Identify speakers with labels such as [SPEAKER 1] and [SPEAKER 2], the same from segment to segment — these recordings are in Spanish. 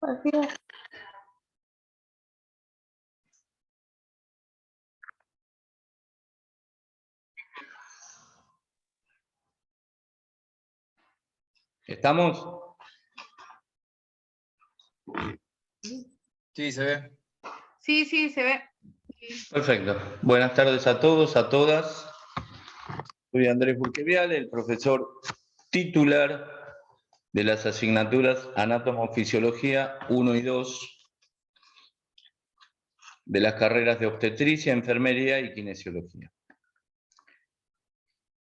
[SPEAKER 1] Así es.
[SPEAKER 2] ¿Estamos?
[SPEAKER 3] Sí, se ve.
[SPEAKER 1] Sí, se ve.
[SPEAKER 2] Perfecto. Buenas tardes a todos, a todas. Soy Andrés Burqueviale, el profesor titular de las asignaturas Anátomo-Fisiología 1 y 2 de las carreras de Obstetricia, Enfermería y Kinesiología.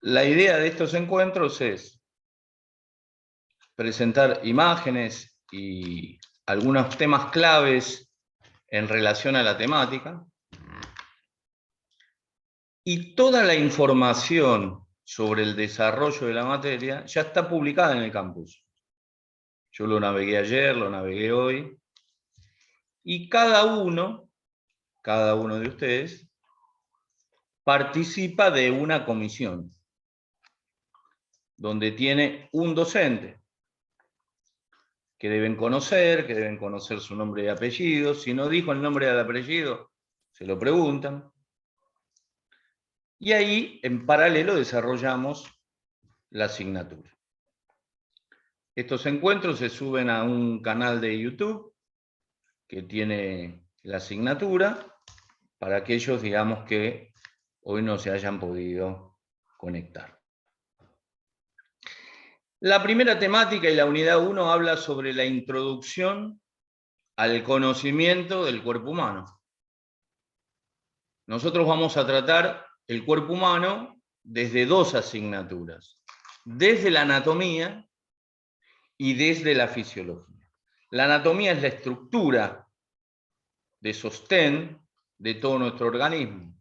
[SPEAKER 2] La idea de estos encuentros es presentar imágenes y algunos temas claves en relación a la temática, y toda la información sobre el desarrollo de la materia ya está publicada en el campus. Yo lo navegué ayer, lo navegué hoy, y cada uno de ustedes participa de una comisión, donde tiene un docente, que deben conocer su nombre y apellido. Si no dijo el nombre y el apellido, se lo preguntan. Y ahí, en paralelo, desarrollamos la asignatura. Estos encuentros se suben a un canal de YouTube que tiene la asignatura para aquellos, digamos, que hoy no se hayan podido conectar. La primera temática y la unidad 1 habla sobre la introducción al conocimiento del cuerpo humano. Nosotros vamos a tratar el cuerpo humano desde dos asignaturas, desde la anatomía y desde la fisiología. La anatomía es la estructura de sostén de todo nuestro organismo,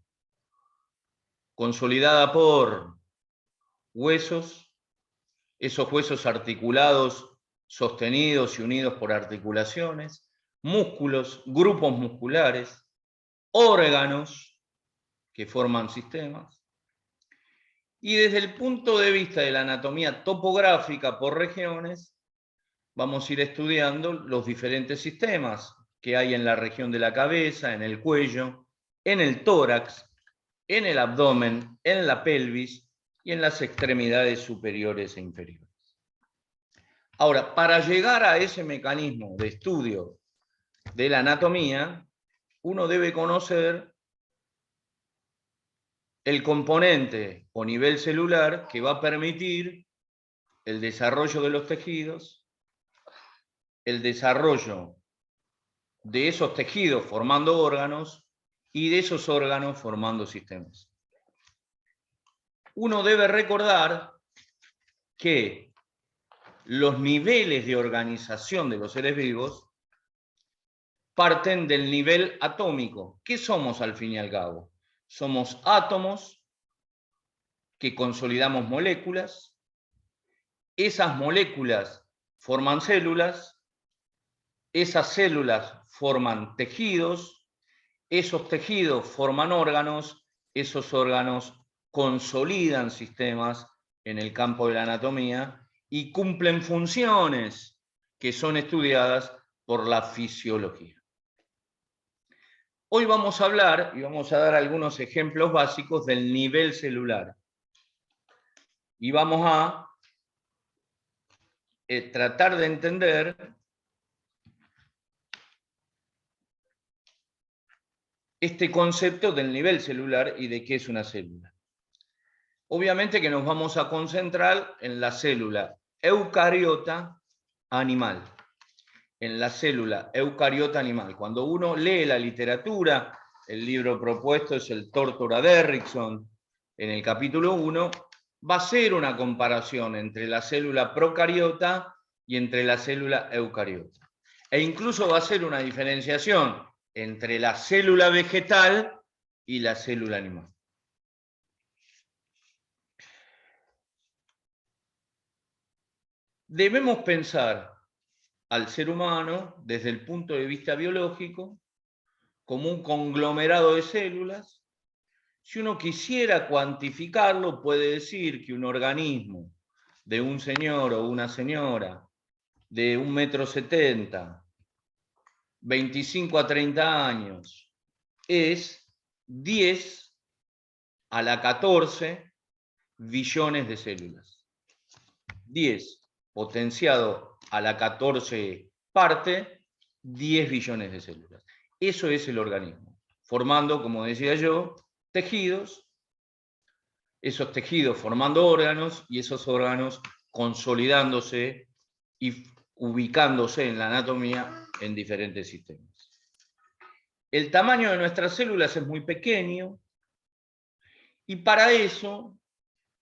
[SPEAKER 2] consolidada por huesos, esos huesos articulados, sostenidos y unidos por articulaciones, músculos, grupos musculares, órganos que forman sistemas. Y desde el punto de vista de la anatomía topográfica por regiones, vamos a ir estudiando los diferentes sistemas que hay en la región de la cabeza, en el cuello, en el tórax, en el abdomen, en la pelvis y en las extremidades superiores e inferiores. Ahora, para llegar a ese mecanismo de estudio de la anatomía, uno debe conocer el componente o nivel celular que va a permitir el desarrollo de los tejidos, el desarrollo de esos tejidos formando órganos y de esos órganos formando sistemas. Uno debe recordar que los niveles de organización de los seres vivos parten del nivel atómico. ¿Qué somos al fin y al cabo? Somos átomos que consolidamos moléculas. Esas moléculas forman células. Esas células forman tejidos. Esos tejidos forman órganos. Esos órganos consolidan sistemas en el campo de la anatomía y cumplen funciones que son estudiadas por la fisiología. Hoy vamos a hablar y vamos a dar algunos ejemplos básicos del nivel celular. Y vamos a tratar de entender este concepto del nivel celular y de qué es una célula. Obviamente que nos vamos a concentrar en la célula eucariota animal. En la célula eucariota animal. Cuando uno lee la literatura, el libro propuesto es el Tortora de Erickson, en el capítulo 1, va a ser una comparación entre la célula procariota y entre la célula eucariota. E incluso va a ser una diferenciación entre la célula vegetal y la célula animal. Debemos pensar al ser humano desde el punto de vista biológico como un conglomerado de células. Si uno quisiera cuantificarlo, puede decir que un organismo de un señor o una señora de 1,70 m 25 a 30 años es 10 a la 14 billones de células. 10 potenciado a la 14 parte, 10 billones de células. Eso es el organismo, formando, como decía yo, tejidos, esos tejidos formando órganos y esos órganos consolidándose y ubicándose en la anatomía en diferentes sistemas. El tamaño de nuestras células es muy pequeño y para eso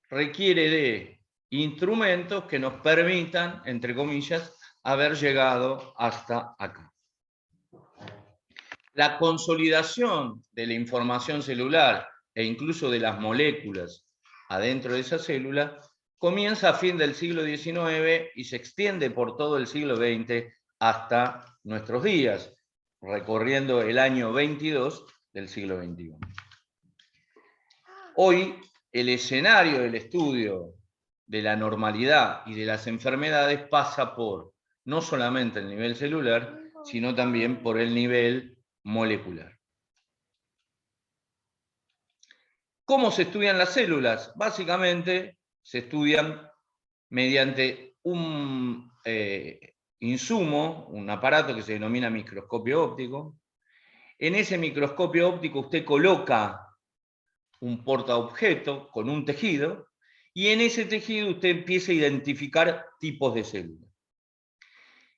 [SPEAKER 2] requiere de instrumentos que nos permitan, entre comillas, haber llegado hasta acá. La consolidación de la información celular e incluso de las moléculas adentro de esa célula comienza a fin del siglo XIX y se extiende por todo el siglo XX hasta nuestros días, recorriendo el año 22 del siglo XXI. Hoy, el escenario del estudio de la normalidad y de las enfermedades pasa por no solamente el nivel celular, sino también por el nivel molecular. ¿Cómo se estudian las células? Básicamente se estudian mediante un insumo, un aparato que se denomina microscopio óptico. En ese microscopio óptico usted coloca un portaobjeto con un tejido y en ese tejido usted empieza a identificar tipos de células.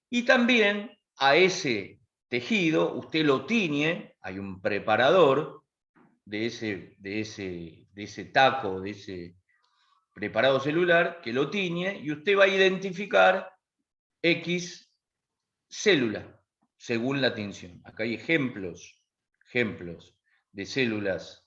[SPEAKER 2] Y también a ese tejido usted lo tiñe, hay un preparador de ese taco, de ese preparado celular, que lo tiñe y usted va a identificar X célula según la tinción. Acá hay ejemplos de células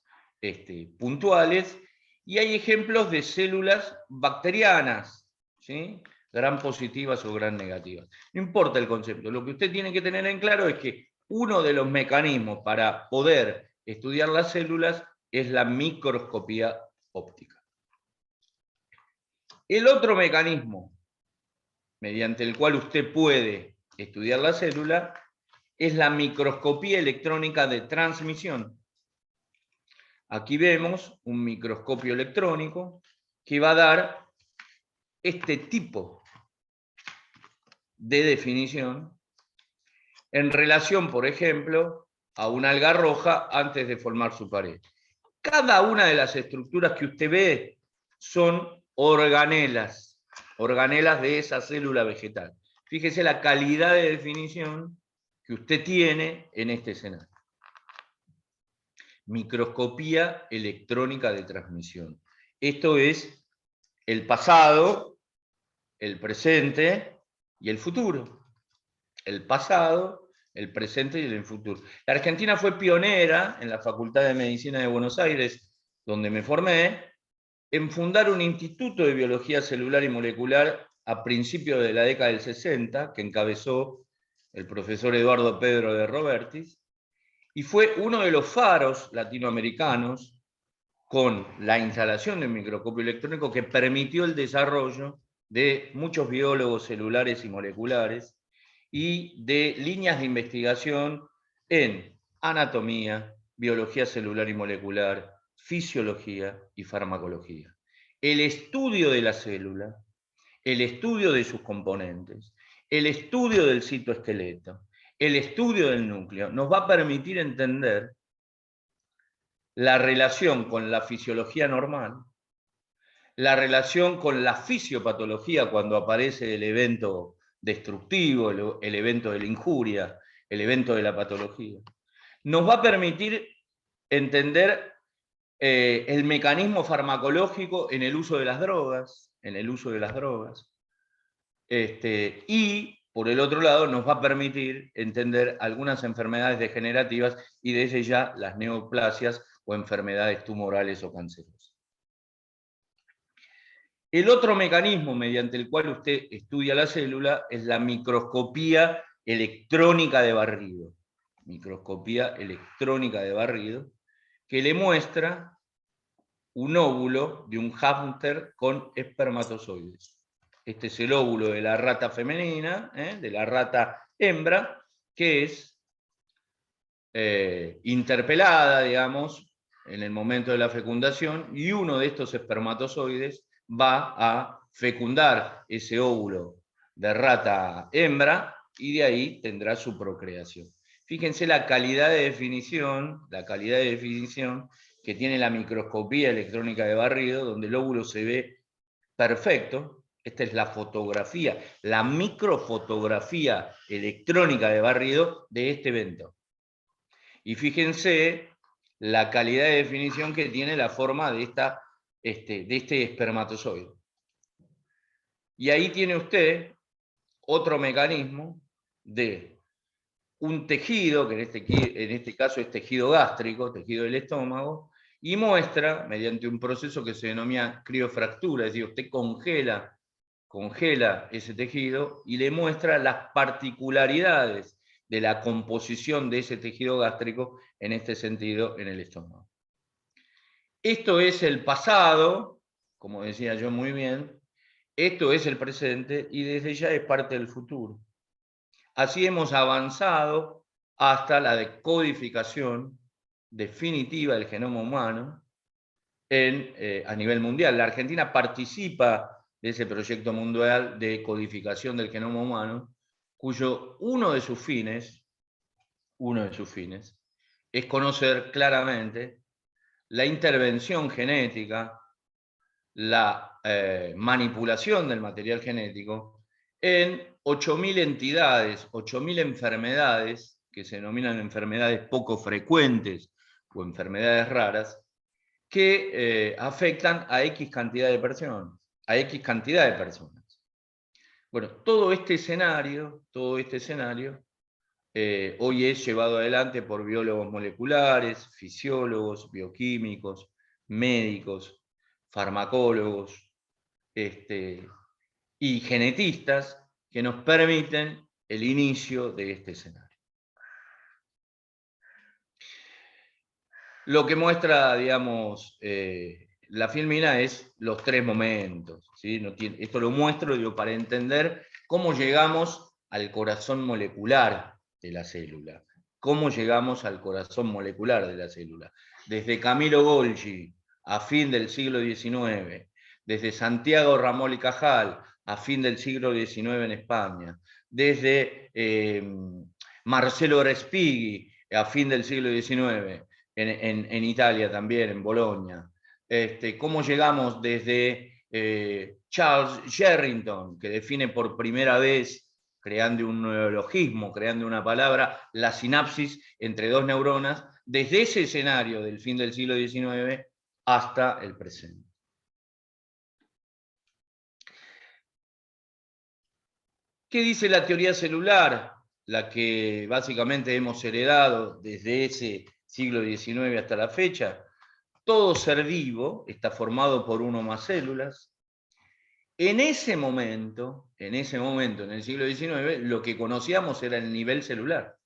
[SPEAKER 2] puntuales y hay ejemplos de células bacterianas, ¿sí? Gran positivas o gran negativas. No importa el concepto, lo que usted tiene que tener en claro es que uno de los mecanismos para poder estudiar las células es la microscopía óptica. El otro mecanismo mediante el cual usted puede estudiar la célula es la microscopía electrónica de transmisión. Aquí vemos un microscopio electrónico que va a dar este tipo de definición en relación, por ejemplo, a una alga roja antes de formar su pared. Cada una de las estructuras que usted ve son organelas de esa célula vegetal. Fíjese la calidad de definición que usted tiene en este escenario. Microscopía electrónica de transmisión. Esto es el pasado, el presente y el futuro. El pasado, el presente y el futuro. La Argentina fue pionera en la Facultad de Medicina de Buenos Aires, donde me formé, en fundar un instituto de biología celular y molecular a principios de la década del 60, que encabezó el profesor Eduardo Pedro de Robertis, y fue uno de los faros latinoamericanos con la instalación de un microscopio electrónico que permitió el desarrollo de muchos biólogos celulares y moleculares y de líneas de investigación en anatomía, biología celular y molecular, fisiología y farmacología. El estudio de la célula, el estudio de sus componentes, el estudio del citoesqueleto, el estudio del núcleo, nos va a permitir entender la relación con la fisiología normal, la relación con la fisiopatología cuando aparece el evento destructivo, el evento de la injuria, el evento de la patología. Nos va a permitir entender el mecanismo farmacológico en el uso de las drogas, y por el otro lado nos va a permitir entender algunas enfermedades degenerativas y desde ya las neoplasias o enfermedades tumorales o cancerosas. El otro mecanismo mediante el cual usted estudia la célula es la microscopía electrónica de barrido. Microscopía electrónica de barrido, que le muestra un óvulo de un hámster con espermatozoides. Este es el óvulo de la rata femenina, de la rata hembra, que es interpelada, digamos, en el momento de la fecundación, y uno de estos espermatozoides va a fecundar ese óvulo de rata hembra y de ahí tendrá su procreación. Fíjense la calidad de definición que tiene la microscopía electrónica de barrido, donde el óvulo se ve perfecto. Esta es la fotografía, la microfotografía electrónica de barrido de este evento. Y fíjense la calidad de definición que tiene la forma de este espermatozoide. Y ahí tiene usted otro mecanismo de un tejido, que en este caso es tejido gástrico, tejido del estómago, y muestra, mediante un proceso que se denomina criofractura, es decir, usted congela ese tejido y le muestra las particularidades de la composición de ese tejido gástrico, en este sentido, en el estómago. Esto es el pasado, como decía yo muy bien, esto es el presente y desde ya es parte del futuro. Así hemos avanzado hasta la decodificación definitiva del genoma humano a nivel mundial. La Argentina participa de ese proyecto mundial de codificación del genoma humano, cuyo uno de sus fines es conocer claramente la intervención genética, la manipulación del material genético en 8.000 entidades, 8.000 enfermedades, que se denominan enfermedades poco frecuentes o enfermedades raras, que afectan a X cantidad de personas, Bueno, todo este escenario hoy es llevado adelante por biólogos moleculares, fisiólogos, bioquímicos, médicos, farmacólogos y genetistas que nos permiten el inicio de este escenario. Lo que muestra, digamos, la filmina es los tres momentos, ¿sí? Esto lo muestro para entender cómo llegamos al corazón molecular de la célula. ¿Cómo llegamos al corazón molecular de la célula? Desde Camilo Golgi, a fin del siglo XIX, desde Santiago Ramón y Cajal, a fin del siglo XIX en España, desde Marcello Respighi, a fin del siglo XIX, en Italia también, en Bolonia. Cómo llegamos desde Charles Sherrington, que define por primera vez, creando un neologismo, creando una palabra, la sinapsis entre dos neuronas, desde ese escenario del fin del siglo XIX hasta el presente. ¿Qué dice la teoría celular? La que básicamente hemos heredado desde ese siglo XIX hasta la fecha. Todo ser vivo está formado por uno o más células. En ese momento, en el siglo XIX, lo que conocíamos era el nivel celular.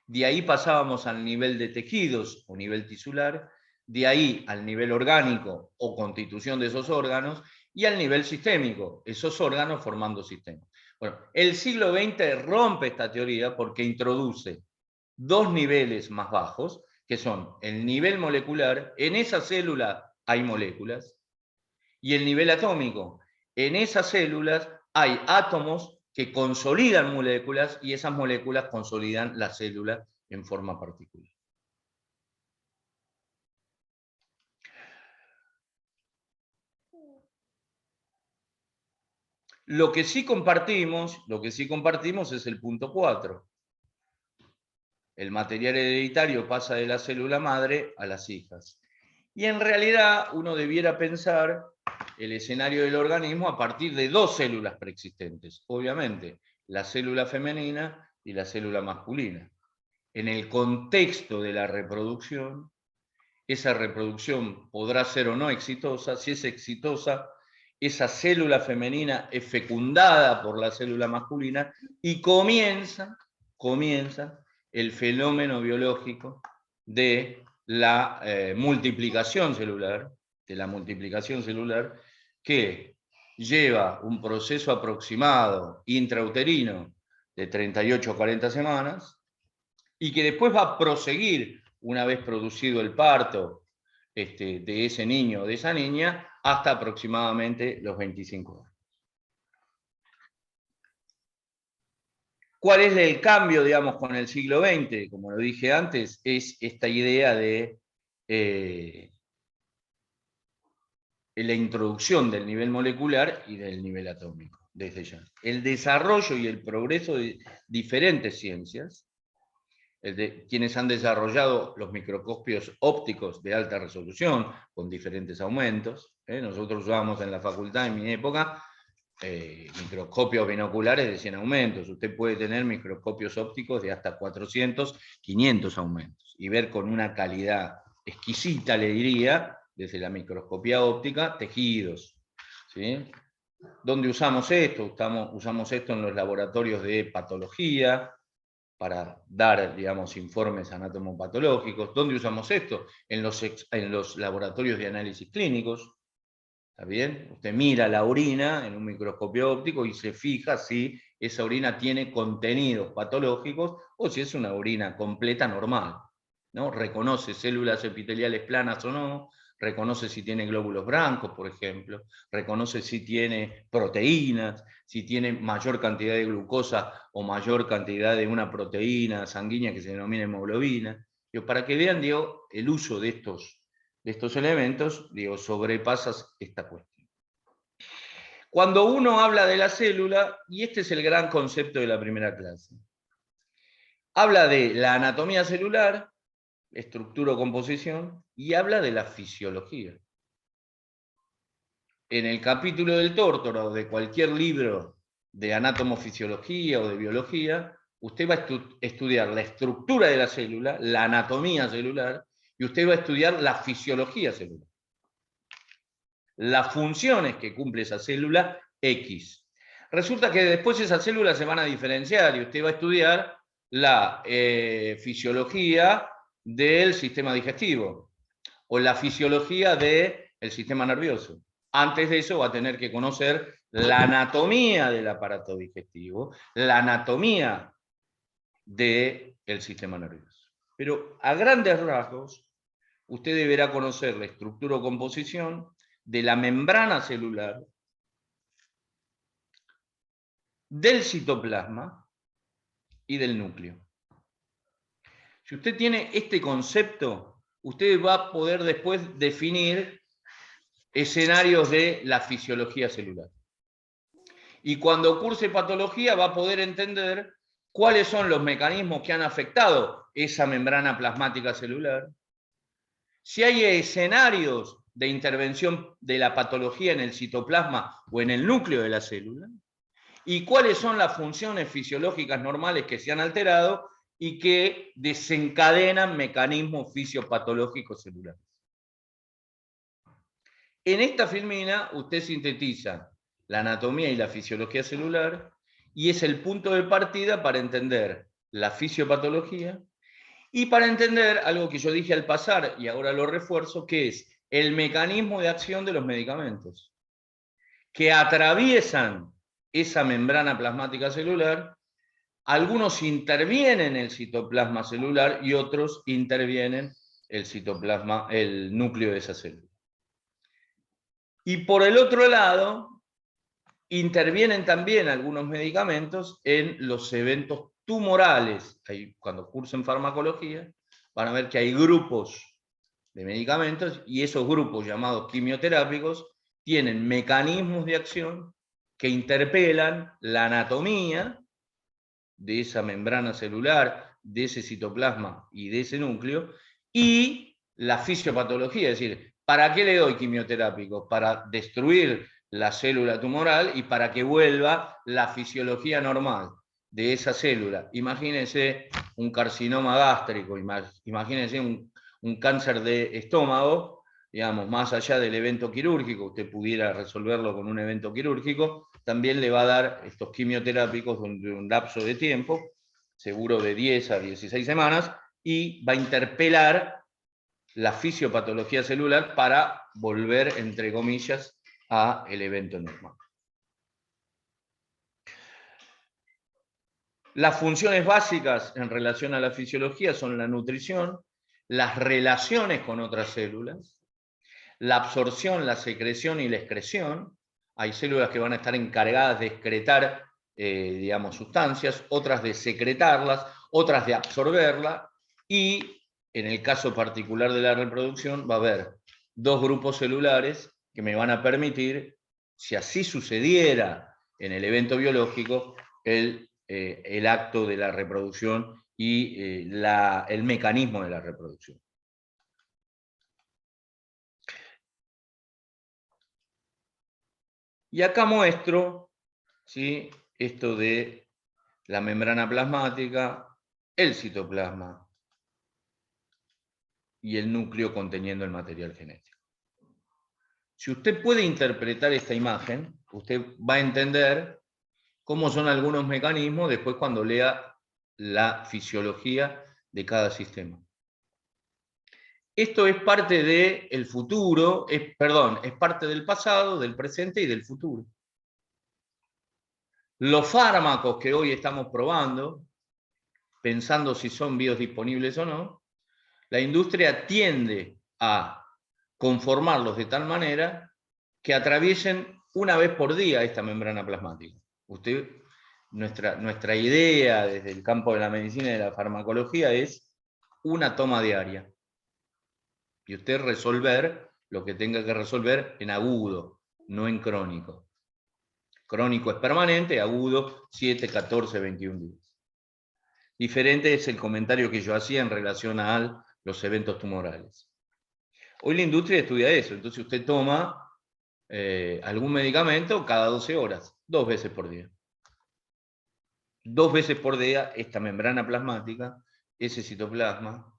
[SPEAKER 2] De ahí pasábamos al nivel de tejidos o nivel tisular, de ahí al nivel orgánico o constitución de esos órganos, y al nivel sistémico, esos órganos formando sistemas. Bueno, el siglo XX rompe esta teoría porque introduce dos niveles más bajos, que son el nivel molecular, en esa célula hay moléculas, y el nivel atómico. En esas células hay átomos que consolidan moléculas y esas moléculas consolidan la célula en forma particular. Lo que sí compartimos es el punto 4. El material hereditario pasa de la célula madre a las hijas. Y en realidad uno debiera pensar el escenario del organismo a partir de dos células preexistentes, obviamente, la célula femenina y la célula masculina. En el contexto de la reproducción, esa reproducción podrá ser o no exitosa. Si es exitosa, esa célula femenina es fecundada por la célula masculina y comienza el fenómeno biológico de la multiplicación celular, que lleva un proceso aproximado intrauterino de 38 a 40 semanas, y que después va a proseguir, una vez producido el parto de ese niño o de esa niña, hasta aproximadamente los 25 años. ¿Cuál es el cambio, digamos, con el siglo XX? Como lo dije antes, es esta idea de la introducción del nivel molecular y del nivel atómico, desde ya. El desarrollo y el progreso de diferentes ciencias, quienes han desarrollado los microscopios ópticos de alta resolución, con diferentes aumentos. Nosotros usábamos en la facultad, en mi época, microscopios binoculares de 100 aumentos. Usted puede tener microscopios ópticos de hasta 400, 500 aumentos, y ver con una calidad exquisita, le diría, desde la microscopía óptica, tejidos. ¿Sí? ¿Dónde usamos esto? Usamos esto en los laboratorios de patología, para dar, digamos, informes anatomopatológicos. ¿Dónde usamos esto? En los laboratorios de análisis clínicos. ¿Está bien? Usted mira la orina en un microscopio óptico y se fija si esa orina tiene contenidos patológicos o si es una orina completa normal, ¿no? Reconoce células epiteliales planas o no, reconoce si tiene glóbulos blancos, por ejemplo, reconoce si tiene proteínas, si tiene mayor cantidad de glucosa o mayor cantidad de una proteína sanguínea que se denomina hemoglobina. Para que vean, digo, el uso de estos elementos, digo, sobrepasas esta cuestión. Cuando uno habla de la célula, y este es el gran concepto de la primera clase, habla de la anatomía celular, estructura o composición, y habla de la fisiología. En el capítulo del Tórtora o de cualquier libro de anatomofisiología o de biología, usted va a estudiar la estructura de la célula, la anatomía celular, y usted va a estudiar la fisiología celular. Las funciones que cumple esa célula X. Resulta que después esas células se van a diferenciar y usted va a estudiar la fisiología del sistema digestivo o la fisiología del sistema nervioso. Antes de eso va a tener que conocer la anatomía del aparato digestivo, la anatomía del sistema nervioso. Pero a grandes rasgos, usted deberá conocer la estructura o composición de la membrana celular, del citoplasma y del núcleo. Si usted tiene este concepto, usted va a poder después definir escenarios de la fisiología celular. Y cuando curse patología va a poder entender cuáles son los mecanismos que han afectado esa membrana plasmática celular, si hay escenarios de intervención de la patología en el citoplasma o en el núcleo de la célula, y cuáles son las funciones fisiológicas normales que se han alterado y que desencadenan mecanismos fisiopatológicos celulares. En esta filmina usted sintetiza la anatomía y la fisiología celular y es el punto de partida para entender la fisiopatología y para entender algo que yo dije al pasar y ahora lo refuerzo, que es el mecanismo de acción de los medicamentos que atraviesan esa membrana plasmática celular. Algunos intervienen en el citoplasma celular y otros intervienen el núcleo de esa célula. Y por el otro lado, intervienen también algunos medicamentos en los eventos tumorales. Cuando cursen farmacología, van a ver que hay grupos de medicamentos y esos grupos llamados quimioterápicos tienen mecanismos de acción que interpelan la anatomía de esa membrana celular, de ese citoplasma y de ese núcleo, y la fisiopatología, es decir, ¿para qué le doy quimioterápicos? Para destruir la célula tumoral y para que vuelva la fisiología normal de esa célula. Imagínense un carcinoma gástrico, imagínense un cáncer de estómago, digamos, más allá del evento quirúrgico, usted pudiera resolverlo con un evento quirúrgico, también le va a dar estos quimioterápicos durante un lapso de tiempo, seguro de 10 a 16 semanas, y va a interpelar la fisiopatología celular para volver, entre comillas, a el evento normal. Las funciones básicas en relación a la fisiología son la nutrición, las relaciones con otras células, la absorción, la secreción y la excreción. Hay células que van a estar encargadas de excretar, digamos, sustancias, otras de secretarlas, otras de absorberlas, y en el caso particular de la reproducción va a haber dos grupos celulares que me van a permitir, si así sucediera en el evento biológico, el acto de la reproducción y el mecanismo de la reproducción. Y acá muestro, ¿sí?, esto de la membrana plasmática, el citoplasma y el núcleo conteniendo el material genético. Si usted puede interpretar esta imagen, usted va a entender cómo son algunos mecanismos después cuando lea la fisiología de cada sistema. Esto es parte del futuro, es parte del pasado, del presente y del futuro. Los fármacos que hoy estamos probando, pensando si son biodisponibles o no, la industria tiende a conformarlos de tal manera que atraviesen una vez por día esta membrana plasmática. Nuestra idea desde el campo de la medicina y de la farmacología es una toma diaria. Y usted resolver lo que tenga que resolver en agudo, no en crónico. Crónico es permanente, agudo 7, 14, 21 días. Diferente es el comentario que yo hacía en relación a los eventos tumorales. Hoy la industria estudia eso, entonces usted toma algún medicamento cada 12 horas, 2 veces por día. 2 veces por día esta membrana plasmática, ese citoplasma,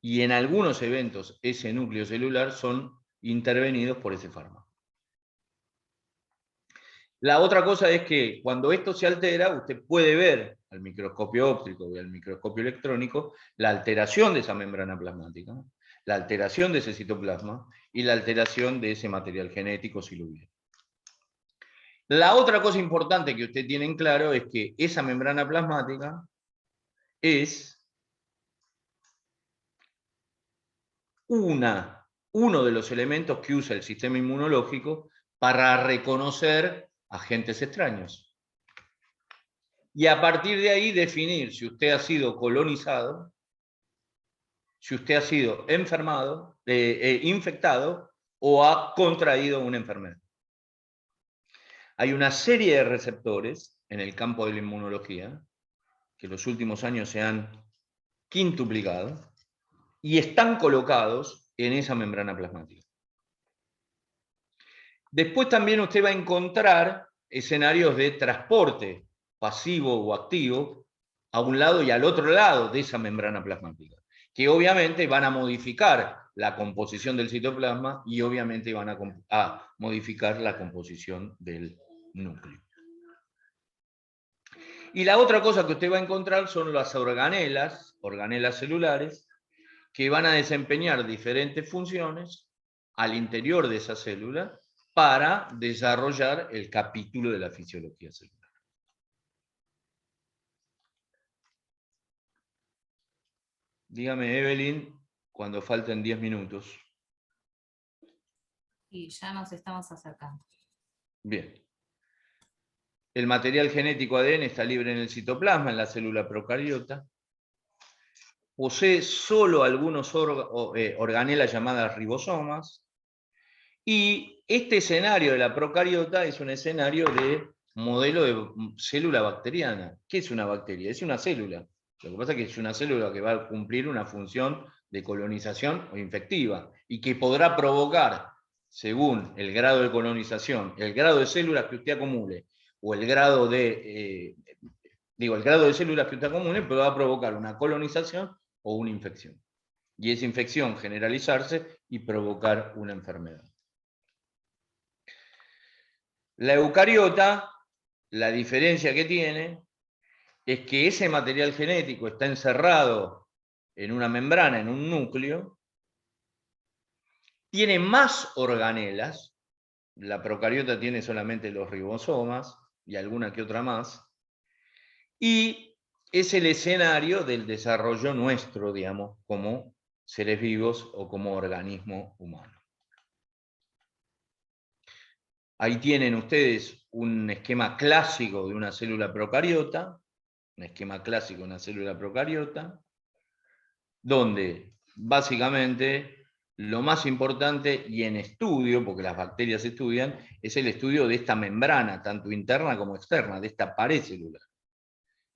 [SPEAKER 2] y en algunos eventos ese núcleo celular son intervenidos por ese fármaco. La otra cosa es que cuando esto se altera, usted puede ver al microscopio óptico y al microscopio electrónico la alteración de esa membrana plasmática, la alteración de ese citoplasma y la alteración de ese material genético si lo hubiera. La otra cosa importante que usted tiene en claro es que esa membrana plasmática es uno de los elementos que usa el sistema inmunológico para reconocer agentes extraños. Y a partir de ahí definir si usted ha sido colonizado, si usted ha sido enfermado, infectado o ha contraído una enfermedad. Hay una serie de receptores en el campo de la inmunología que en los últimos años se han quintuplicado y están colocados en esa membrana plasmática. Después también usted va a encontrar escenarios de transporte pasivo o activo a un lado y al otro lado de esa membrana plasmática, que obviamente van a modificar la composición del citoplasma y obviamente van a modificar la composición del núcleo. Y la otra cosa que usted va a encontrar son las organelas celulares, que van a desempeñar diferentes funciones al interior de esa célula para desarrollar el capítulo de la fisiología celular. Dígame, Evelyn, cuando falten 10 minutos.
[SPEAKER 3] Y ya nos estamos acercando.
[SPEAKER 2] Bien. El material genético ADN está libre en el citoplasma, en la célula procariota. Posee solo algunos organelas llamadas ribosomas. Y este escenario de la procariota es un escenario de modelo de célula bacteriana. ¿Qué es una bacteria? Es una célula. Lo que pasa es que es una célula que va a cumplir una función de colonización o infectiva y que podrá provocar, según el grado de colonización, el grado de células que usted acumule o el grado de células que usted acumule, pero va a provocar una colonización o una infección. Y esa infección generalizarse y provocar una enfermedad. La eucariota, la diferencia que tiene es que ese material genético está encerrado en una membrana, en un núcleo, tiene más organelas, la procariota tiene solamente los ribosomas y alguna que otra más, y es el escenario del desarrollo nuestro, digamos, como seres vivos o como organismo humano. Ahí tienen ustedes un esquema clásico de una célula procariota, un esquema clásico de una célula procariota, donde básicamente lo más importante y en estudio, porque las bacterias estudian, es el estudio de esta membrana, tanto interna como externa, de esta pared celular,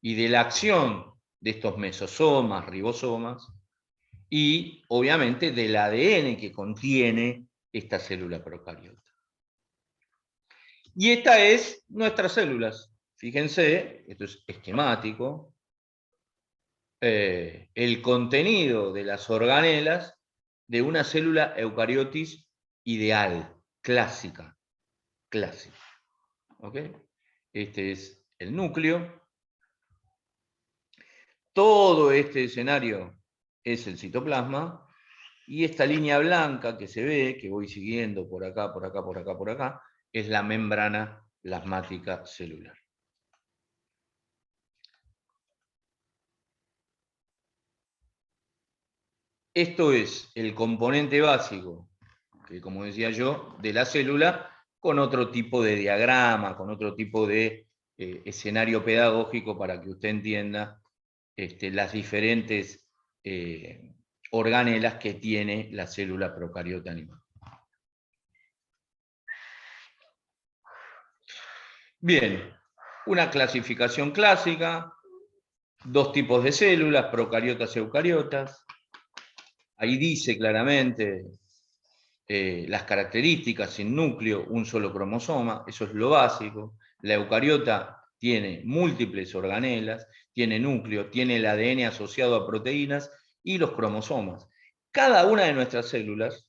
[SPEAKER 2] y de la acción de estos mesosomas, ribosomas, y obviamente del ADN que contiene esta célula procariota. Y esta es nuestras células. Fíjense, esto es esquemático. El contenido de las organelas de una célula eucariotis ideal, clásica. ¿Ok? Este es el núcleo. Todo este escenario es el citoplasma. Y esta línea blanca que se ve, que voy siguiendo por acá, por acá, por acá, por acá, es la membrana plasmática celular. Esto es el componente básico, que como decía yo, de la célula, con otro tipo de diagrama, con otro tipo de escenario pedagógico para que usted entienda las diferentes organelas que tiene la célula procariota animal. Bien, una clasificación clásica, dos tipos de células, procariotas y eucariotas. Ahí dice claramente las características: sin núcleo, un solo cromosoma, eso es lo básico. La eucariota tiene múltiples organelas, tiene núcleo, tiene el ADN asociado a proteínas y los cromosomas. Cada una de nuestras células,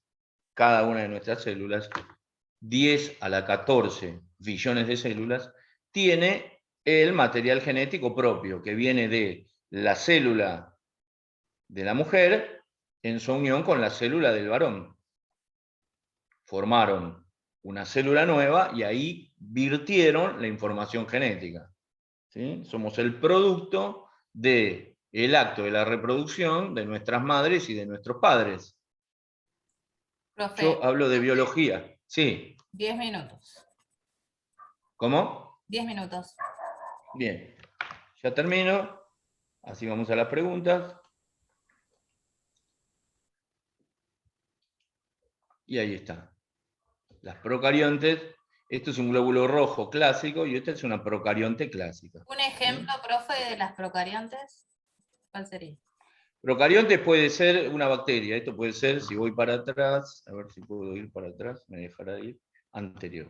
[SPEAKER 2] 10 a la 14 billones de células, tiene el material genético propio, que viene de la célula de la mujer en su unión con la célula del varón. Formaron una célula nueva y ahí virtieron la información genética. ¿Sí? Somos el producto del acto de la reproducción de nuestras madres y de nuestros padres.
[SPEAKER 3] Profe,
[SPEAKER 2] Yo hablo de biología. Sí.
[SPEAKER 3] 10 minutos.
[SPEAKER 2] ¿Cómo?
[SPEAKER 3] 10 minutos.
[SPEAKER 2] Bien. Ya termino. Así vamos a las preguntas. Y ahí está. Las procariontes. Esto es un glóbulo rojo clásico y esta es una procarionte clásica.
[SPEAKER 3] ¿Un ejemplo, profe, de las procariontes? ¿Cuál sería?
[SPEAKER 2] Procarionte puede ser una bacteria. Esto puede ser, si voy para atrás, a ver si puedo ir para atrás, me dejará ir, anterior.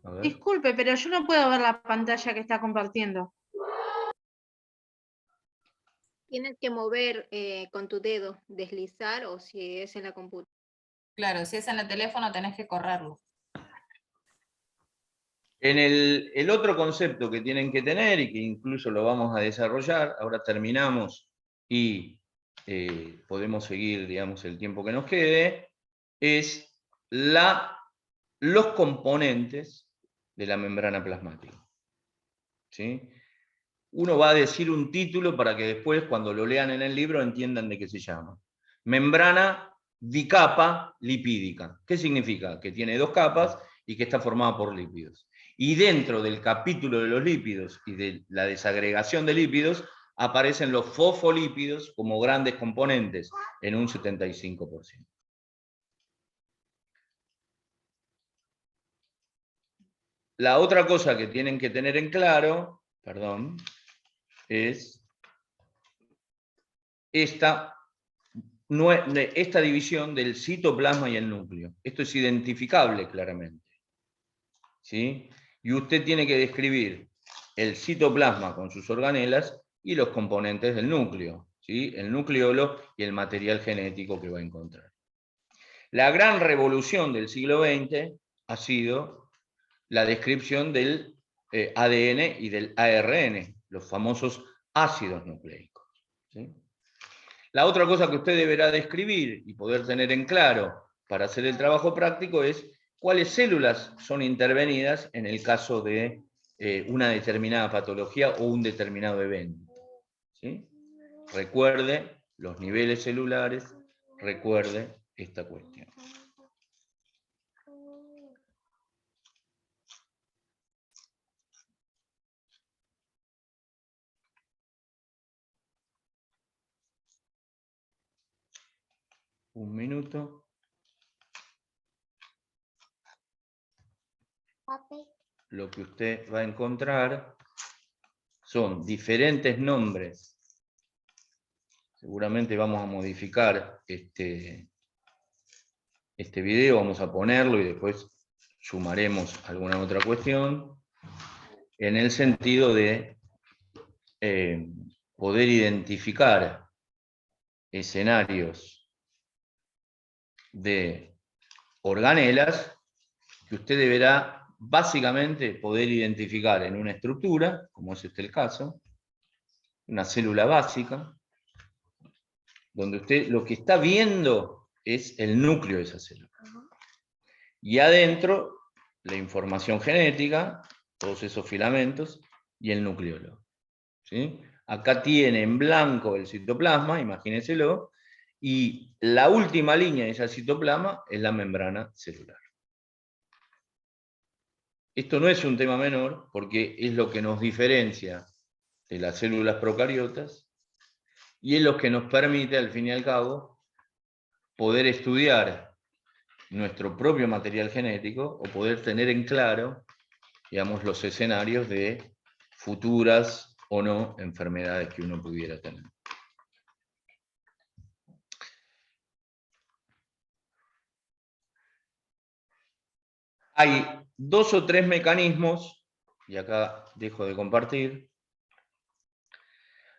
[SPEAKER 2] A ver.
[SPEAKER 1] Disculpe, pero yo no puedo ver la pantalla que está compartiendo.
[SPEAKER 4] Tienes que mover con tu dedo, deslizar, o si es en la computadora.
[SPEAKER 3] Claro, si es en el teléfono tenés que correrlo.
[SPEAKER 2] En el otro concepto que tienen que tener, y que incluso lo vamos a desarrollar, ahora terminamos y podemos seguir, digamos, el tiempo que nos quede, es los componentes de la membrana plasmática. ¿Sí? Uno va a decir un título para que después, cuando lo lean en el libro, entiendan de qué se llama. Membrana bicapa lipídica. ¿Qué significa? Que tiene dos capas y que está formada por lípidos. Y dentro del capítulo de los lípidos y de la desagregación de lípidos, aparecen los fosfolípidos como grandes componentes en un 75%. La otra cosa que tienen que tener en claro, perdón, es esta división del citoplasma y el núcleo. Esto es identificable claramente. ¿Sí? Y usted tiene que describir el citoplasma con sus organelas y los componentes del núcleo, ¿sí? El nucleolo y el material genético que va a encontrar. La gran revolución del siglo XX ha sido la descripción del ADN y del ARN, los famosos ácidos nucleicos. ¿Sí? La otra cosa que usted deberá describir y poder tener en claro para hacer el trabajo práctico es cuáles células son intervenidas en el caso de una determinada patología o un determinado evento. ¿Sí? Recuerde los niveles celulares, recuerde esta cuestión. Un minuto. Lo que usted va a encontrar son diferentes nombres. Seguramente vamos a modificar este video, vamos a ponerlo y después sumaremos alguna otra cuestión, en el sentido de poder identificar escenarios de organelas que usted deberá básicamente poder identificar en una estructura, como es el caso, una célula básica, donde usted lo que está viendo es el núcleo de esa célula. Y adentro, la información genética, todos esos filamentos, y el nucleolo. ¿Sí? Acá tiene en blanco el citoplasma, imagínenselo, y la última línea de ese citoplasma es la membrana celular. Esto no es un tema menor, porque es lo que nos diferencia de las células procariotas, y es lo que nos permite, al fin y al cabo, poder estudiar nuestro propio material genético, o poder tener en claro, digamos, los escenarios de futuras o no enfermedades que uno pudiera tener. Hay 2 o 3 mecanismos, y acá dejo de compartir.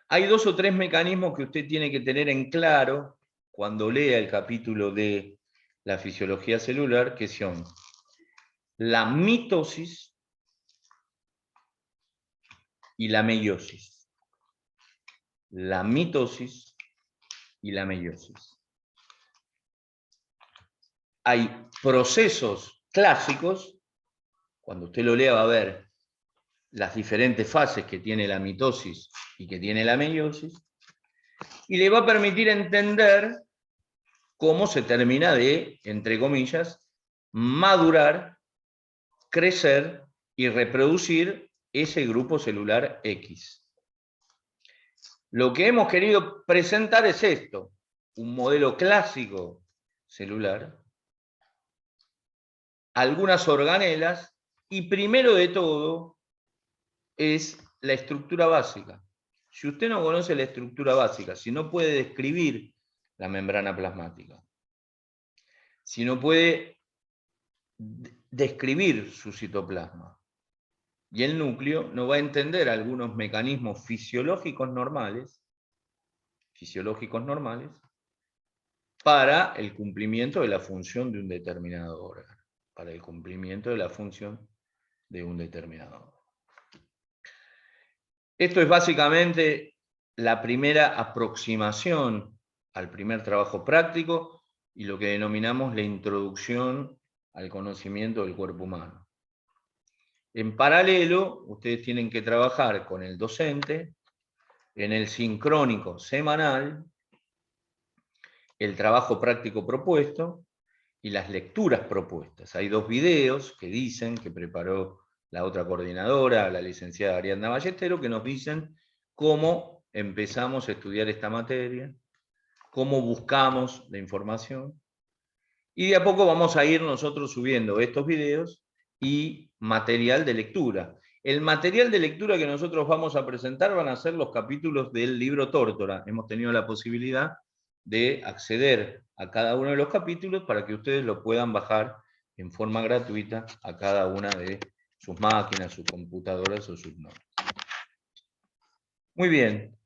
[SPEAKER 2] Hay 2 o 3 mecanismos que usted tiene que tener en claro cuando lea el capítulo de la fisiología celular, que son la mitosis y la meiosis. La mitosis y la meiosis. Hay procesos clásicos, cuando usted lo lea va a ver las diferentes fases que tiene la mitosis y que tiene la meiosis, y le va a permitir entender cómo se termina de, entre comillas, madurar, crecer y reproducir ese grupo celular X. Lo que hemos querido presentar es esto, un modelo clásico celular, algunas organelas, y primero de todo es la estructura básica. Si usted no conoce la estructura básica, si no puede describir la membrana plasmática, si no puede describir su citoplasma y el núcleo, no va a entender algunos mecanismos fisiológicos normales para el cumplimiento de la función de un determinado órgano, para el cumplimiento de la función de un determinado órgano. Esto es básicamente la primera aproximación al primer trabajo práctico y lo que denominamos la introducción al conocimiento del cuerpo humano. En paralelo, ustedes tienen que trabajar con el docente en el sincrónico semanal, el trabajo práctico propuesto y las lecturas propuestas. Hay 2 videos que dicen, que preparó la otra coordinadora, la licenciada Ariadna Ballestero, que nos dicen cómo empezamos a estudiar esta materia, cómo buscamos la información, y de a poco vamos a ir nosotros subiendo estos videos y material de lectura. El material de lectura que nosotros vamos a presentar van a ser los capítulos del libro Tórtora. Hemos tenido la posibilidad de acceder a cada uno de los capítulos para que ustedes lo puedan bajar en forma gratuita a cada una de sus máquinas, sus computadoras o sus notas. Muy bien,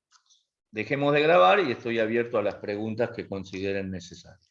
[SPEAKER 2] dejemos de grabar y estoy abierto a las preguntas que consideren necesarias.